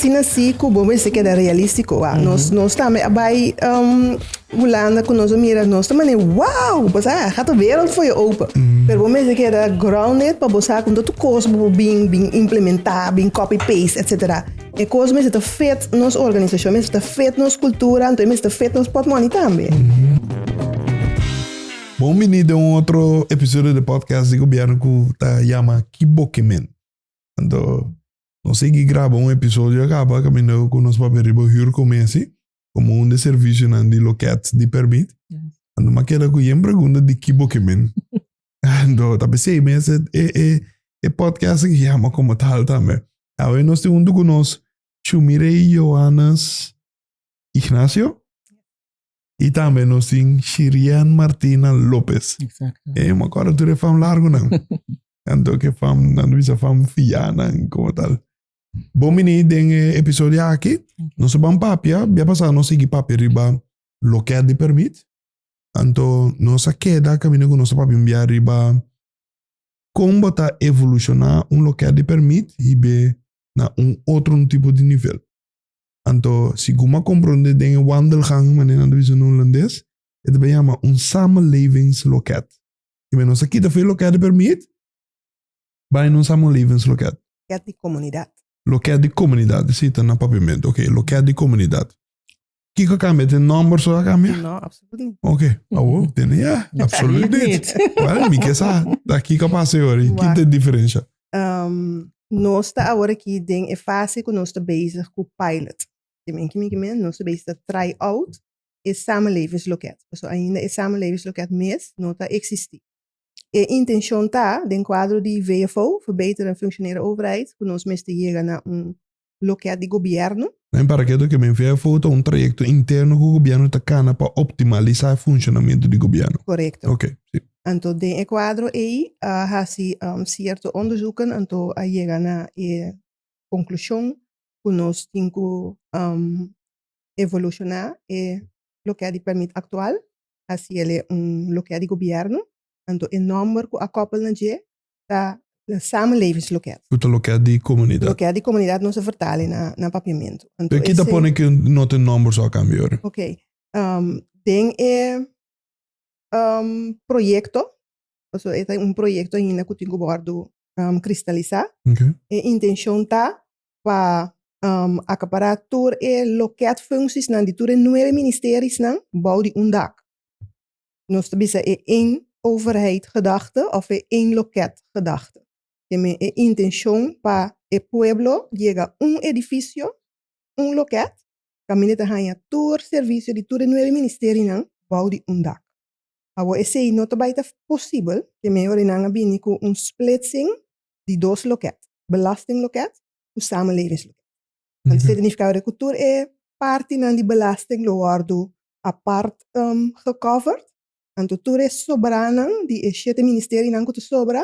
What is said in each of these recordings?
assim, como você quer realístico, nós também, vai, Holanda, quando nós miramos, nós também, uau, você a wereld voor je open. Pero você quer grounded, para você, com todo coisa, bem implementar, bem copy-paste, etc. E coisa, mas está feito nas organizações, mas está feito nas culturas, então, mas está feito nos portmônio também. Bom, menino, outro episódio do podcast de governo que tá chama Kibokemen. Então, não sei que grava episódio acaba caminhando com nós para ver o comece como de serviço de loquete de permit. Então, mas quero que eu pergunta de Kibokemen. Então, tá pensei, mas é podcast que chama como tal também. Agora nós temos com nós Chumirei Joanas Ignacio. E também nós temos Shirian Martina Lopes. Exato. É uma coisa que fam largo não. Então que fam não visa fam fiana como tal. Bom menino tem episódio aqui. Nós vamos papia, via passar nós seguir papia riba loquete de permit. Então nós queda caminho com nosso papia enviar riba como tá evolucionar loquete de permit e be na outro tipo de nível. Então, se como compreende den wandelgang, maneira de visão holandês, é também chama samenlevingsloket. E men ons aqui da veel loket permit, bij een samenlevingsloket. Loket de comunidade. Loket de comunidade, zit na papiamento. Oké, loket de comunidade. Kiko kan met een nummer zo kan je? Não, absoluut niet. Oké, ja, absoluut niet. Wel, Mieke sa, daqui que passei hoje. Que tem diferença? Nós está agora aqui em fase que nós está bezig com pilot. Nós está bezig met try-out e samenlevingsloket. Dus ainda e samenlevingsloket mes não está existir. E intenção está, den quadro de VFO, verbeteren functioneren overheid, que nós mesmo chega na loket de governo. En para que men VFO é trajecto interno que o governo está cana para optimalizar o funcionamento do governo. Correcto. Ok, sim. Então, den quadro aí, há-se certo onderzoeken, então, chega na conclusão que nós temos que evolucionar e loket de permit atual, assim ele é loket de governo, então, o número que acoppelen na G, está samenlevingsloket. O loket de comunidade. Loket de comunidade não se vertalen na papiamento. Então, aqui está pondo que não tem número só cambiar. Ok. Den proyecto, also este es un proyecto ainda que tengo guardo cristalizar. Okay. E intenção tá para acaparar tour e loket functies na die tour 9 ministeries na bouw die undak. Nós também é overheid gedachte of één loket gedachte. Tem a intenção para o pueblo llega edifício, loket, caminha te ganha tour serviço de tour 9 ministeries na bouw die undak. Agora, esse não é possível, que me orinanga bini com splitsing de 2 loket, belastingloket e samenlevingsloket. Dat significa que a cultura é parte de belasting lo wordt apart gecoverd. En de cultura é soberana, die 7 ministeries na kutu sobra,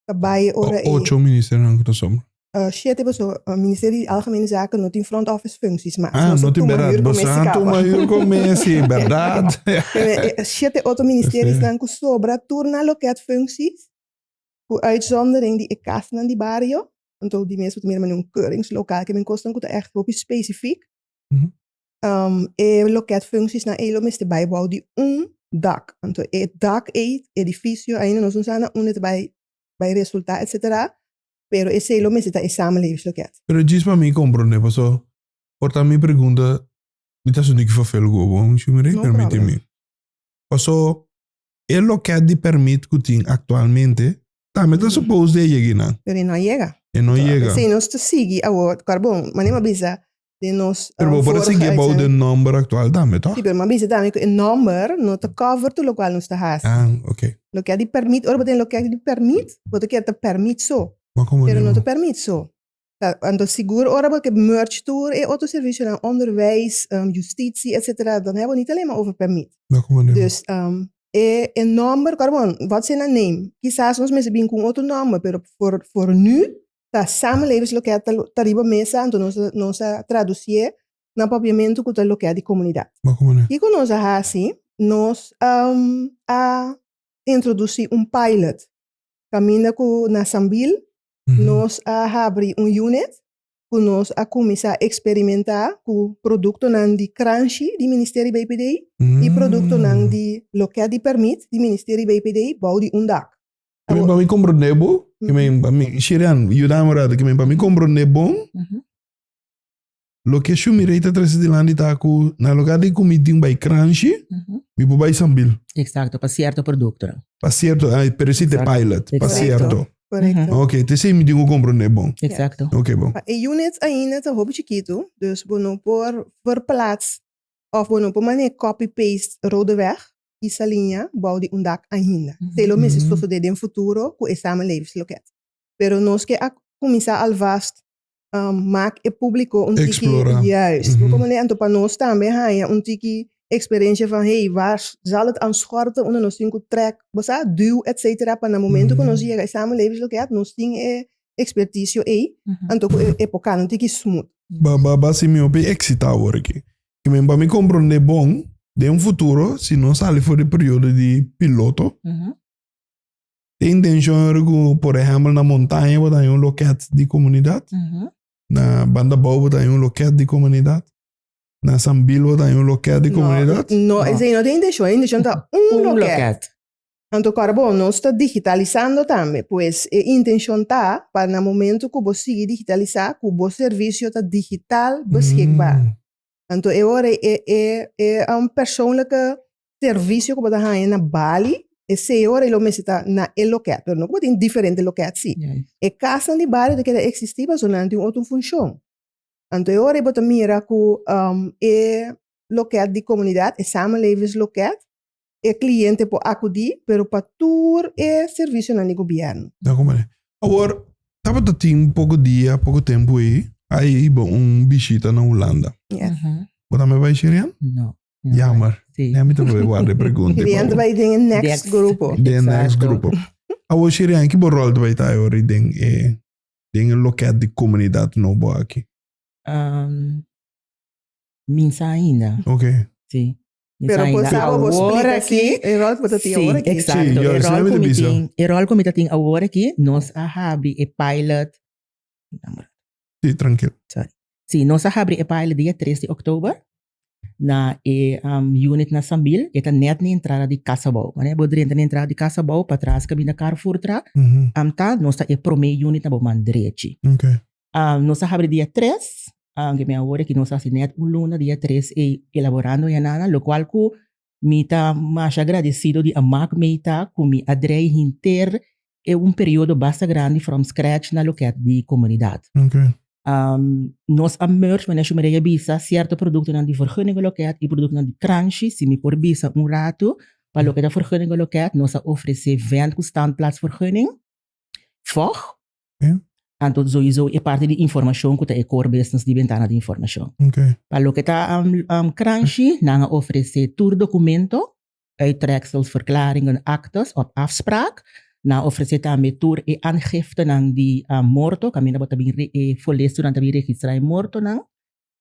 daarbij ora 8 ministerios na kutu sobra. 7 pessoas, Ministerie de Algemene Zaken, não tem front office functies, mas não tem verdade, bastante maior comece, verdade. 7 outros ministérios na que sobra, turna loket functies, por uitzondering die ik kast na die barrio, então die mensen meer met een keuringslokaal, que men kosten que echt op specifiek. E loket functies na elo meste bijbouw die dak, então het dak edifício ainda nós usamos bij resultaat, etc. Pero esse lo mesmo é samenlevingsloket. Pero diz para mim compreender, porque por a minha pergunta, me está sendo que foi feio o se me permite-me. Porque o loket de permite que tem atualmente, também está suposto de chegar. Pero não chega. E não chega. Se nós te seguir agora, carbon, mas nem bisa de nós. Pero por seguir about o número atual também, tá? Sim, pero mas bisa também que o número não te cover tu local não está has. Ok. Loket de permite, ora botem loket de permite, botem que te permite so. Pero não te permite so. Então seguro, ora porque merge tour e outro serviço na onderwijs, justitie, etc. Dan hebben we niet alleen maar over permit. Dus e number, carbon, wat zijn een name? Quizás ons mensen bien com outro nome, pero voor nu, tá samenlevingsloket tariba mesa, então nós traduzir na papiamento com o loket de comunidade. E quando nós assim, nós introduzir pilot. Caminha com na Sambil, nós abrimos unit nós a começar a experimentar com produto nan di Crunchy, di Ministério BPDI, e produto nan di loket di permit, di Ministério BPDI, bouw di undak. Que me para mim compreender bom, que me para mim, Shirian, eu dá morada, que me para mim compreender bom, lo que eu me reita três de lá de taco, na lugar de comitim by Crunchy, me vou by Sambil. Exacto, para cierto producto. Pa certo, pero esse te Exacto. pilot, pa Exacto. certo. Correcto. Ok, te sei me digo compreender bom. Exacto. Ok, bom. E unit ainda te hobby chiquito, dus bono por verplaats of bono por mané copy-paste rode weg, essa linha, bouw die undak ainda. Telo mesmo se fosse de futuro, com esse levensloket. Pero nós que a começar alvast maak e público um tiki, Explorar. juist. We komen aan para nós também, um tiki experiência van, hey, waar zal het aan schorten, onder nos cinco trek, basa, duw, et cetera, para no momento que nós chega a samenlevensloket, nós tem expertise en toch época não tem que smooth. Ba se me ope excita hoor aqui. Que me para mim compreender bom, de futuro, se não sale for de período de piloto, tem intenção por exemplo, na montanha, botar loket de comunidade, na banda bouw, botar loket de comunidade, na Sambil, botar loket de comunidade. No, esse não tem intenção tá loket. Então, bom, nós está digitalizando também, pois a intenção tá para no momento que você conseguir digitalizar, que o serviço está digital beschikbaar. Então, agora é persoonlijke serviço que você tem na Bali, e se agora ele está na loket, mas não tem diferente loket, sim. E casa de Bali que existe, mas não tem outra função. Então, agora você mira que loket de comunidade, é samenlevensloket, e cliente pode acudir, pero para tour e serviço no governo. Tá como é? Agora, tava tem pouco dia, pouco tempo aí visita na Holanda. Yes. Você me vai Shirian? Não. Jammer. Sim. Nem me te guarda pergunta. Cliente vai ter next grupo. The next Exacto. grupo. Agora, Shirian, que rol tu vai estar agora den loket de comunidade no bo aqui? Minsa ainda. Ok. Sim. Pero pues agora vou explicar aqui, e rol para ti agora aqui. Exacto. Sim, eu sempre te aviso. O rol como tem agora aqui, nós abri e pilot. Sim, tranquilo. Sim, nós abri e pilot dia 3 de outubro na unit na Sambil, eta net na entrada de Casabau. Né? Bodre entra na entrada de Casabau, para trás caminho da Carrefour tra. Tá, nós tá e prome unit na Boman direito. Ok. Nós abri dia 3. Que me agora que nós assinamos luna dia 3 e elaborando ya nana, lo cual ku me tá mais agradecido de amar me tá com me adrei inter é período bastante grande from scratch na loket de comunidade. Ok. Nós merge mas eu me bisa certo produto na de vergunning loket e produto na de Crunchy, se me por bisa rato para loket da vergunning loket, nós oferecer vend com standplaatsvergunning. Volg. Então, sowieso é parte de informação que é core business de ventana de informação. Ok. Para o que está Crunchy, nós oferecer tour documento, uittrekselsverklaringen, actes of afspraak. Nós oferecer também tour e aangifte de morto, caminho para também voorlezen dan também registrar morto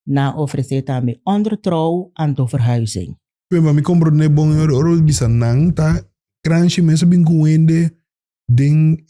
nós oferecer também ondertrouw en verhuizing. Maar me compreender bom rol bisa nang ta Crunchy mensen bin kuende den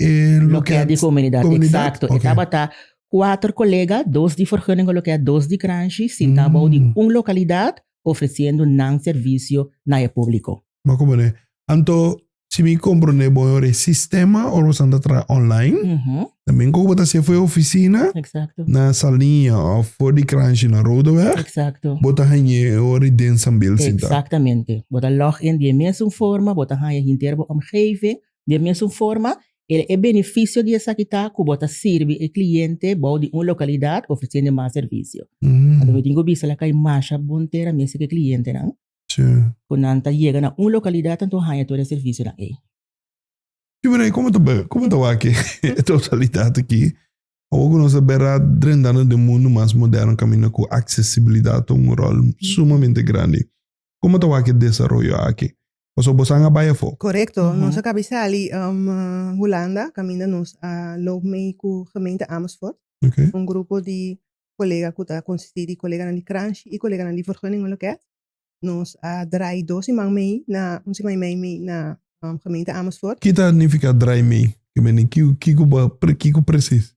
loket de comunidade. Exacto. Okay. Estava tá 4 colegas, 2 de vergunning loket, 2 de Crunchy, sin tabo de localidade oferecendo nan serviço na público. Maar como é? Anto se me compreender bom o sistema ou você anda tra online, também como você foi oficina Exacto. na salinha ou for de Crunchy na Rodeweg, Exacto. bota hanye ori den Sambil sinta. Exactamente. Bota login de mesma forma, bota hanye interbo omgeving, de mesma forma, é benefício de essa que tá, que bota serve o cliente, bom de uma localidade, oferecendo mais serviço. Então, eu tenho visto lá que mais bonteira mesmo que cliente, não? Sim. Quando anta chega na uma localidade, então hanye todo o serviço na Primeiro, como tá aqui? A totalidade aqui. Algo nós verá drendando do mundo mais moderno, caminho com acessibilidade, um rol sumamente grande. Como tá aqui desenvolveu aqui? Você você baia fo? Correcto. Nós cabeça ali Holanda, caminha nos loop mee com gemeente Amersfoort. Ok. Grupo de colega que está consistido de colega na de Crunchy e colega na de vergunning loket. Nós draai 12 man mee na gemeente Amersfoort. Que significa dry me? Que men kiko precies.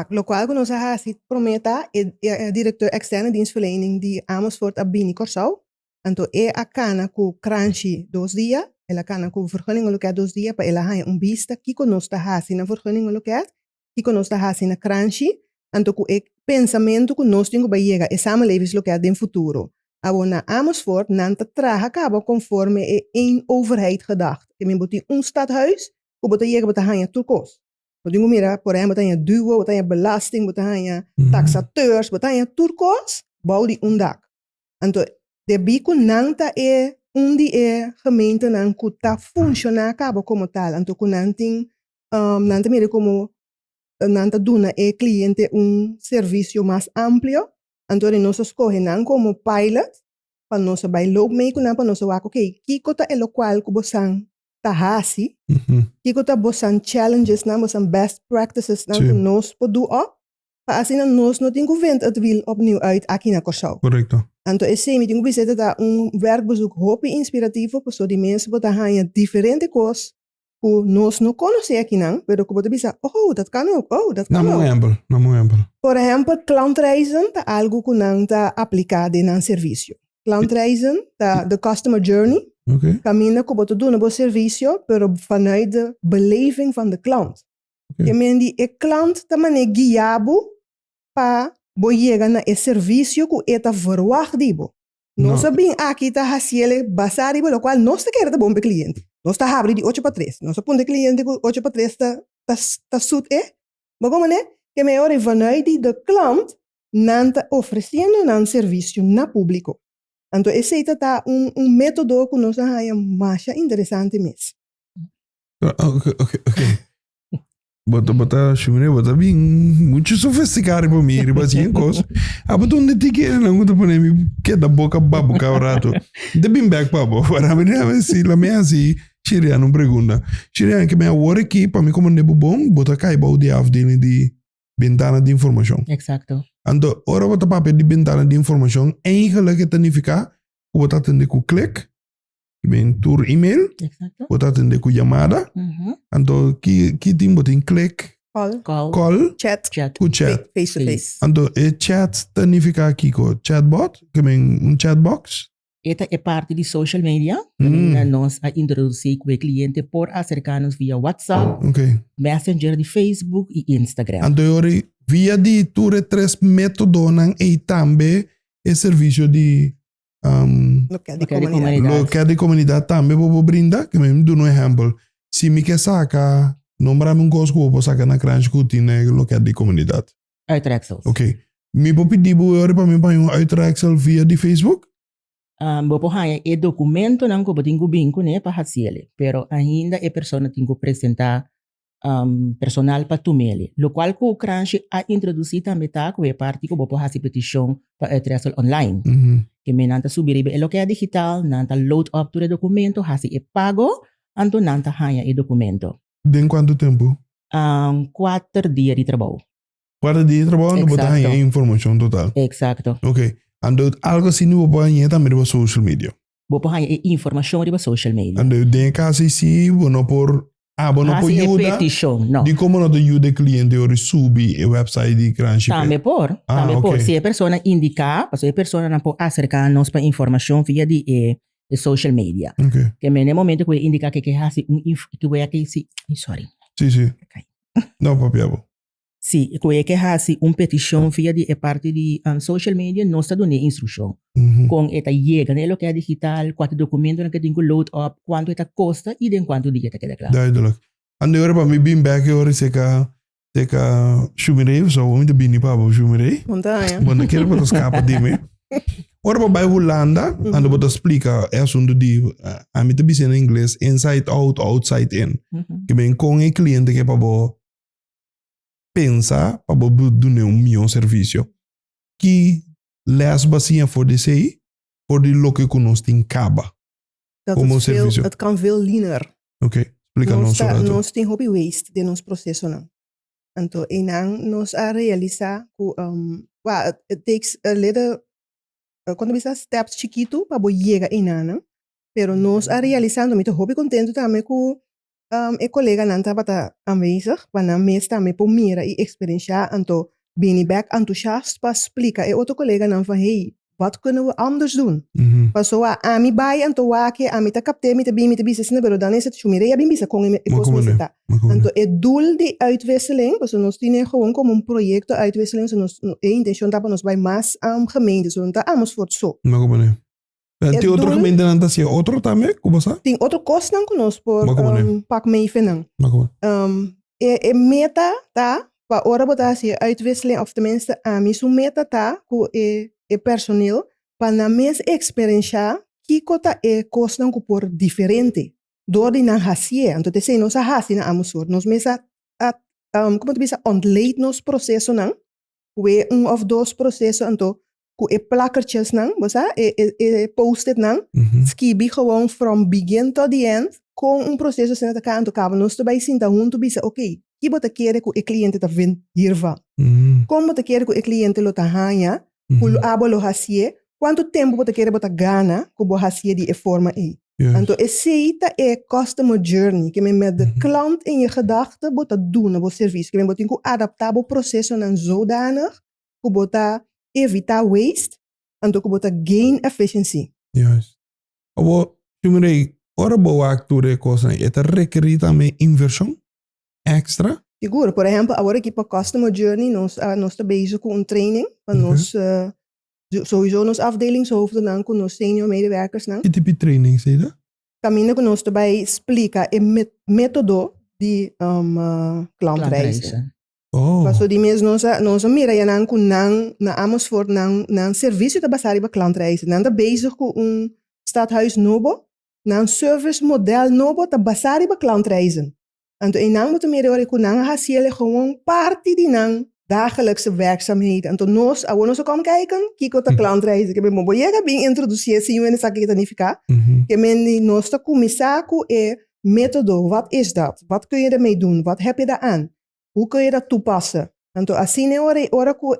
Lo qual nós hasi prometa é diretor externo de dienstverlening de Amersfoort Abini Corsau. Então a cana com crunchy 2 dias, ela cana com vergunning loket 2 dias, para ela ha vista que nós hasi na vergunning loket, que nós hasi na crunchy, então com pensamento que nós temos para chegar a samenlevingsloket in futuro. Aber na Amersfoort nanta traga acaba conforme een overheid gedacht. Que men boti stadhuis, que bota chegar bota hanya turcos. Podemos mirar, por exemplo, tem duo, tem belasting, tem taxateurs, tem turcos, bouw die dak. Então, de bico nanta onde gemeente nan kuta funciona acaba como tal. Então, nanta mire como nanta duna cliente serviço mais amplio. Então, nós escolhe nan como pilot, para nós vai loop mee kunnen, para nós wako, okay, kiko ta elo qual kubo sang tahasi, kiko ta bosan challenges na, bosan best practices na, que nós podu op, para assim nós não temos vent het wiel opnieuw uit aqui na Corsau. Correcto. Então, esse me tenho que dar werkbezoek hoop inspirativo, para so die mensen botar hanha diferente coisas, que nós não conhecemos aqui não, pero que botar bisa, oh, dat kan ook, oh, dat kan ook. Não é Por exemplo, klantreizen é algo que não está aplicado em serviço. Klantreizen, de customer journey, caminha que você doet een serviço, pero vanuit de beleving van de klant. Je men die klant também guiado para chegar na serviço que eta verwacht dibo. Nós sabemos aqui tá haciele basar dibo, lo qual nós te quer de bom para cliente. Nós tá abre de 8 para 3. Nós aponta cliente que 8 para 3 tá suit Maar como né? Que melhor é vanuit de klant nanta oferecendo nan serviço na público. Então, esse é método que nós achamos mais interessante mesmo. Ok. Bota shumire, bota bem muito sofisticado para mim, assim, coisa. Mas onde te quer, não te põe me que da boca babu caurato. De bem back pabo, para mim se la me assim, Chirian não pergunta. Chirian que me agora aqui para mim como nebo bom, bota caiba o de afdeling de ventana de informação. Exacto. Então, ora bota papel de ventana de informação, eigenlijk het significa bota atender com click, ben tour e-mail, bota atender com chamada. Então, que tem bota em click, call, chat, face to face. Então, chat significa aqui com chatbot, que ben chatbox. Esta é parte de social media. Nós a introduzir com o cliente por acercar-nos via WhatsApp, Messenger de Facebook e Instagram. Então, via de tour três métodos e também o serviço de local de comunidade também vou brindar, que me dou um exemplo. Se me quer sacar, nombrame um coisa que vou sacar na crunch que tem no local de comunidade. Uittreksels. Ok. Me vou pedir para mim para um uittreksel via de Facebook? Vou pôr o documento não que eu tenho bingo né para fazer, pero ainda a pessoa tem que apresentar personal para tumele, lo qual que o crunch a introduzir também tá com a parte que eu vou fazer petição para uittreksel online. Que me nanta subir o local digital, nanta load up to o documento, fazer e pago, anto nanta hanya o documento. De quanto tempo? 4 dias de trabalho. 4 dias de trabalho, não botar a informação total. Exacto. Ok. Ando algo assim não vou ganhar também no social media. Vou pôr informação no social media. Ando de caso se não por não por ajuda. De como não ajuda o cliente a subir o website de Crunch. Também por. Se a pessoa indicar, se a pessoa não pode acercar-nos para informação via de social media. Que no momento que indica que é que vai aqui sorry. Sim. Não papiabo. Sim, que é petição via de parte de social media, nós está dando instrução. Com esta chega, né, que é digital, quanto documento que tem que load up, quanto esta custa e de quanto dia está claro. Duidelijk. En de para mim bem back hoor is ik shumirei, zo om de bini pabo shumirei. Montanha. Quando quero para escapar de mim. Ora para Holanda, en de para explicar é assunto de a mim também em inglês inside out, outside in. Que bem com o cliente que para pensa para dar meu serviço que les basinha for de sei por de lo que nós tem caba como serviço. Het kan veel leaner. Ok, explica nos sobre isso. Nós tem hobby waste de nos processo não. Então, nós a realizar it takes a little quando bisa steps chiquito para chegar não. Pero nós a realizando muito hobby contento também com e collega nanta bata aanwezig, wanneer meestal me pomira i experientia anto beni back enthousiast pas explica e outro collega dan van hey, wat kunnen we anders doen? Pas zo ami bai anto wake ami ta kapte mi te bi se pero dan is het shumire ya bisa kon e cosmosita. Anto het doel die uitwisseling, dus ons tienen gewoon como un proyecto uitwisseling, so nos intention tapa nos bij mas gemeentes, so nta Amersfoort so. Tem outro gemeente nanta sia outro também, como sa? Tem outro costo não conosco por pak me venang. E meta ta pa ora bota se uitwisseling of tenminste ami su meta ta ku e personeel pa na mes experiência que kota e costo ku por diferente. Door die nang hasie, anto te sei nos a hasie na Amersfoort, nos mesa como te bisa ontleed nos processo nang, we of dos processo anto ku e plakkertjes nang, bosa e post-it nang, skibi gewoon from begin to the end, con un processo sen ta kanto kava nos to bij sin ta hunto bisa, okay, ki bota kere ku e cliente ta vin hiervan. Como bota kere ku e cliente lo ta hanya, ku lo abo lo hasie, quanto tempo bota kere bota gana ku bo hasie die e forma e. Anto e seita e customer journey, que me met de klant in je gedachten bota doen, bo service, que me bota ku adaptabo processo nan zodanig, ku bota evitar waste, anto ku bota gain efficiency. Juist. Abo, tumere, ora bo acture cosa, eta requerir também inversão extra? Seguro, por exemplo, agora aqui para customer journey, nós estamos bezig com training, van nos sowieso nos afdelingshoofden dan, com nos senior medewerkers dan. Que tipo de training, sei dat? Caminho que nós também explica e método de klantreizen. Paso die mes nós mira ya nan kun nan na Amersfoort nan serviço da basari ba klantreizen. Nan da bezig com stadhuis nobo, nan service model nobo da basari ba klantreizen. Anto in nan moeten meer kun nan hasiele gewoon party die nan dagelijkse werkzaamheden. Anto nos awonos kom kijken, kiko ta klantreizen. Que me boyega bin introduceer si men sakita nifica. Que men die nos ta kumisaku e metodo. Wat is dat? Wat kun je ermee doen? Wat heb je daaraan? Hoe kun je dat toepassen? Anto asine ora ku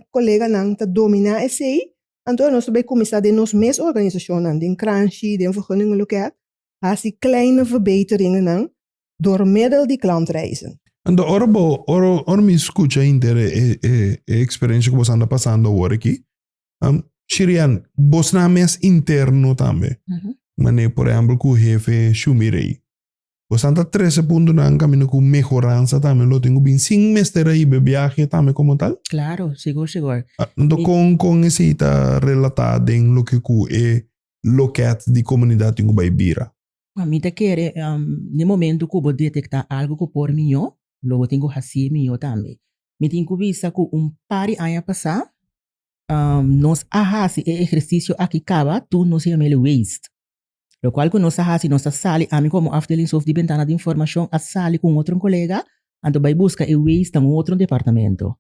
collega nang ta domina essay. Anto nos bij commissa de nos mes organisationen, den kranchi, den vergunningen loket. Hasi kleine verbeteringen nang door middel die klantreizen. En de ora mi escucha intere experiência que você anda passando agora aqui. Shirian, você na mes interno também. Mas, por exemplo, com o jefe Shumirei. Você anda 13 pontos na caminho com mejorança também. Lo tenho bem 5 meses aí de viagem também como tal. Claro, seguro. Então, com esse está relatado em lo que é locat de comunidade tenho by Bira. A mim te quer, no momento que eu detectar algo que por mim, logo tenho assim mim também. Me tenho vista que par de anos passar, nós ahasi e exercício aqui acaba, tu não se chama waste. Lo qual que nós ahasi, nós sali, a mim como afdelingshoofd de ventana de informação, a sali com outro colega, ando vai buscar e waste em outro departamento.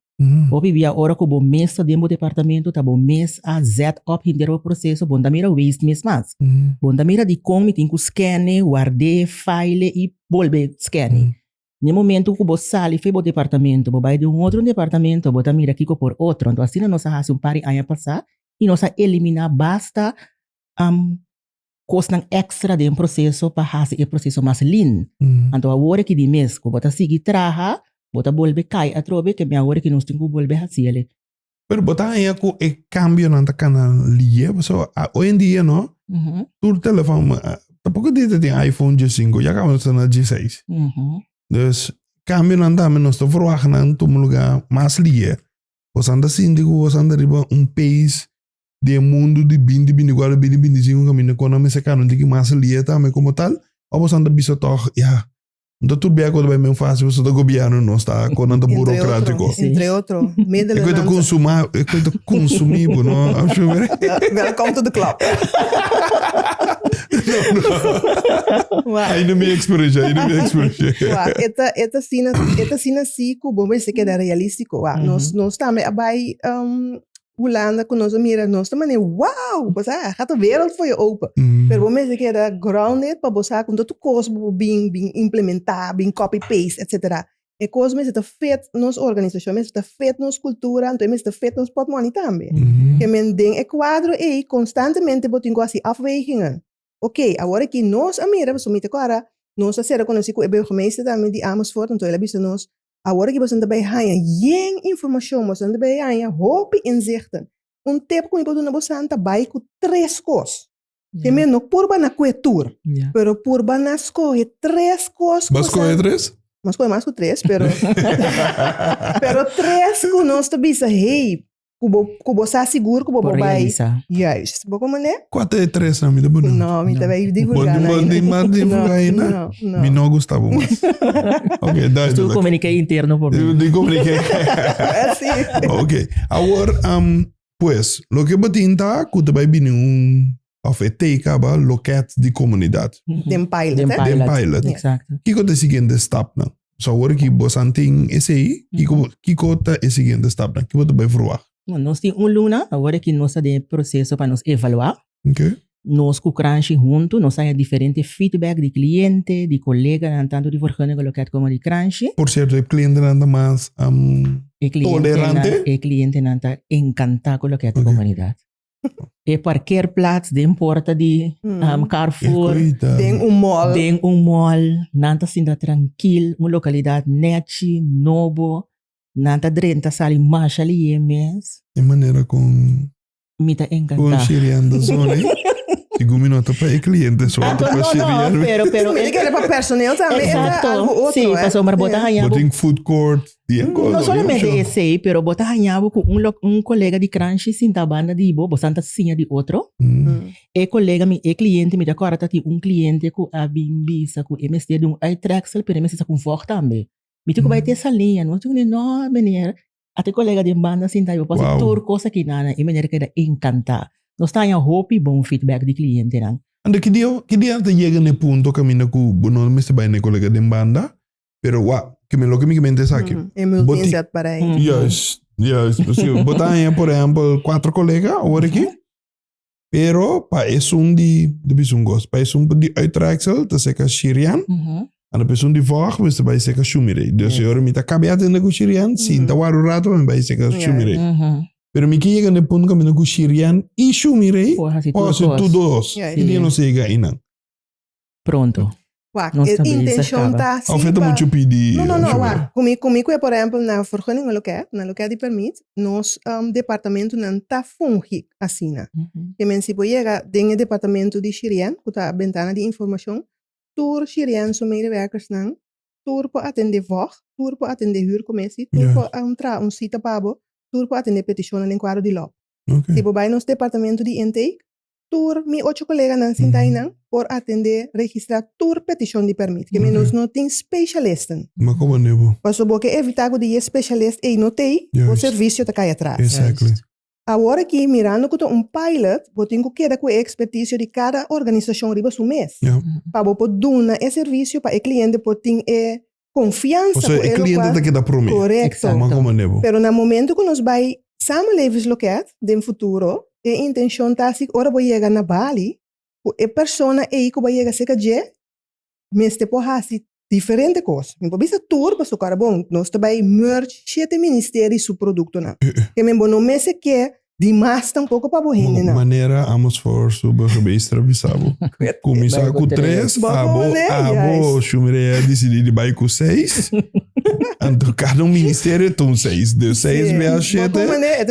Opi via ora que o mês dentro do departamento, tá bom mês a set up hinder o processo, bom da mira waste mês mais. Bom da mira de como tem que scanne, guarde, file e volve scanne. No momento que o sali foi o departamento, o vai de outro departamento, bota mira aqui por outro. Então assim nós fazemos par de anos passar e nós eliminar basta custam extra de processo para fazer o processo mais lean. Então agora que de mês, que bota seguir trabalhar, bota volve cai a trove que me agora que nós temos que volver a fazer. Pero bota aí com o cambio na canal lia, so hoje em dia não, tu telefone, tampouco diz tem iPhone G5, já acabamos na G6. Dus cambio na dame nós tô verwachten tu lugar mais lia. Você anda síndico, você anda riba país de mundo de bindi igual bindi sim caminho com a mesa cano de que mais lia também como tal, ou você anda bisa toch, ja. Então tudo bem agora vai bem fácil, você do governo não está com nada burocrático. Entre outro, eu coito consumar, eu coito consumir, não? Welcome to the club. Ainda me experiência. Esta cena sico, bom, mas que é realístico. Nós também abai Holanda com nós mira nós também wow, você gaat a wereld voor je open. Pero bom, mas que era grounded para você com todo cosmo bem implementar, bem copy paste, etc. E cosmo é de fet nos organização, mas de fet nos cultura, então mas de fet nos portmoney também. Que men ding e quadro e constantemente botingo assim afwegingen. Oké, agora que nós a mira, so mite agora Nós será conhecido como burgemeester também de Amersfoort, então ele disse nós, agora que você anda bem ganhar, informação, você anda bem ganhar, hoop inzichten. Tempo que eu não você anda bem com 3 coisas. Que me não por na cultura, pero por na escolher 3 coisas. ¿Vas a escoger 3? Mas foi mais que 3, pero 3 que nós te bisa, hey, kubo sa seguro kubo vai. Juist. Como né? Quanto é 3 na minha bono? Não, me também divulgar. Não. Me não gostava mais. Ok, dá. Tu comuniquei interno por mim. Eu comuniquei. Assim. Ok. Agora, pues, lo que botinta, que tu vai vir of take aba loket de comunidade. Den pilot, Den hè? Den pilot. Exacto. Kiko te seguinte stap na. So agora que bosanting esse aí, kiko te seguinte stap na. Kiko te vai verwacht. Nós temos luna, agora que nós estamos em processo para nos evaluar. Ok. Nós com o Crunchy junto, nós temos diferentes feedback de cliente, de colega, tanto de vergunningen loket como de Crunchy. Por cierto, el cliente anda más tolerante. O cliente está encantado com loket de comunidade. E parkeerplaats, de porta de Carrefour, Den mall. tem mall, nanta sinta tranquilo, uma localidade neti, novo, nanta drenta sali marcha ali mes. De maneira com Mita encantado. Sirian da zona. 5 minutos para el cliente só para Sirian. Pero Ele quer para personal também, é algo Exacto. outro, Sí, pasó mar bota hanhabo. Boting food court. No solamente esse, pero bota hanhabo com colega de Crunchy sinta banda de ibo, bostanta sinha de outro. E colega mi, e cliente mi da corata ti cliente com a bimbisa com MSD de iTraxel, pero MSD com for também. Mi tu vai ter essa linha, não tu não meneer. Até colega de banda sinta eu passo tour coisa que nana e meneer que da encanta. Nós está em hope bom feedback de cliente não. Anda que dia te llega no ponto camina com não me se vai na colega de banda, pero que me lo que me mente aqui. É muito pensado para aí. Yes, porque botar aí, por exemplo, 4 colegas agora aqui. Pero pa es de bisungos, pa es de uitreiksel, te seca Sirian. En de persoon die volgt, we se bij seca Shumire. Dus je hoort me ta cabeat in de Sirian, sin ta waru rato, me bij seca Shumire. Pero mi que llega en el punto que me Sirian y Shumire, o se tu dos. Y dia no se llega inan. Pronto. Wacht, intention tá assim. Afeta muito pedir. Não, wacht. Comigo é, por exemplo, na vergunning na loket de permit, nos departamento não tá fungi assim, né? Que men se chega dentro departamento de Sirian, que tá a ventana de informação, tour Sirian so medewerkers não, tour para atender voz, tour para atender huurcommissie, tour para entrar cita pabo, tour para atender petição em quadro de lob. Tipo, vai nos departamento de intake, tour mi 8 colegas nan sintai nan por atender registrar tour petition de permit. Que menos não tem specialisten. Mas como nebo? Passo porque evitar que de specialist e não tem o serviço tá cai atrás. Exactly. Agora que mirando que pilot, vou ter que queda com a expertise de cada organização riba su mês. Para vou dar esse serviço para o cliente pode ter confiança. Ou seja, o cliente tá que dá prometer. Correto. Mas como nebo? Pero no momento que nós vai samenlevens loket de futuro, a intenção tá assim, ora vou chegar na Bali, a pessoa aí que vai chegar seca de, mas te pode fazer diferente coisa. Me pode ser tour para o cara bom, nós também merge 7 ministérios do produto não. Que me não me se quer demais tampouco para borrine não. Maneira Amersfoort burgemeester bisabo. Começar com 3, abo Shumire decidir de bair com 6. Então, cada ministério tem 6. Deu 6 vezes 7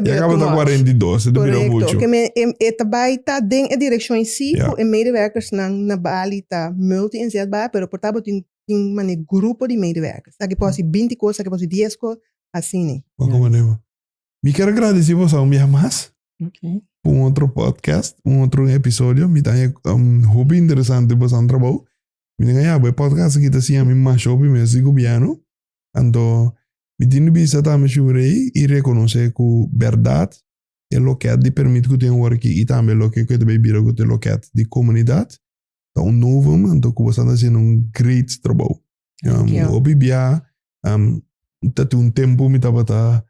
e acaba da 42. Demorou muito. Correto. Também está dentro da direção em si, e medewerkers na Bali está multi-inzetbaar, pero portanto tem um grupo de medewerkers. Aqui pode ser 20 coisas, aqui pode ser 10 coisas, assim. Como é? Me quero agradecer você um dia mais. Por outro podcast, outro episódio. Me dá hobby interessante para o trabalho. Me dá o podcast que está assim a mim mais hobby, mas sigo piano. Então, me tenho visto também sobre e reconhecer que verdade é o que de permite que tenha work e também o que também vira que o que de comunidade. Então, novo, então que você está fazendo great trabalho. Hobby bia, tem tempo me estava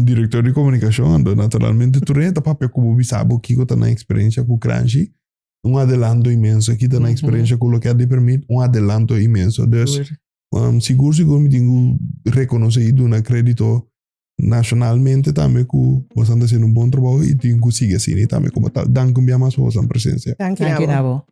diretor de comunicação, então naturalmente tu renta papel como bisabo que eu tenho experiência com Crunchy, adelanto imenso aqui tenho experiência com o que de permite adelanto imenso. Então, seguro me tenho reconhecido um crédito nacionalmente também que você está fazendo bom trabalho e tenho que seguir assim também como tal. Danke mais por sua presença. Danke, Nabo.